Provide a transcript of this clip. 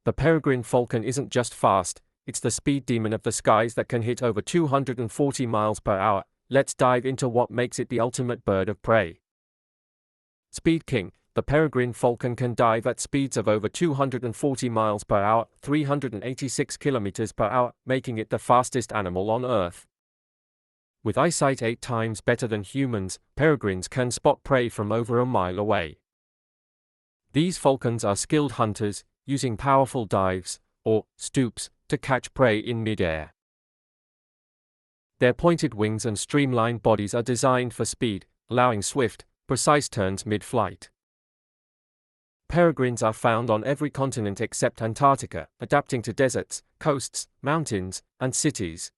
The peregrine falcon isn't just fast, it's the speed demon of the skies that can hit over 240 miles per hour. Let's dive into what makes it the ultimate bird of prey. Speed King. The peregrine falcon can dive at speeds of over 240 miles per hour, 386 kilometers per hour, making it the fastest animal on Earth. With eyesight 8 times better than humans, peregrines can spot prey from over a mile away. These falcons are skilled hunters, using powerful dives, or stoops, to catch prey in midair. Their pointed wings and streamlined bodies are designed for speed, allowing swift, precise turns mid-flight. Peregrines are found on every continent except Antarctica, adapting to deserts, coasts, mountains, and cities.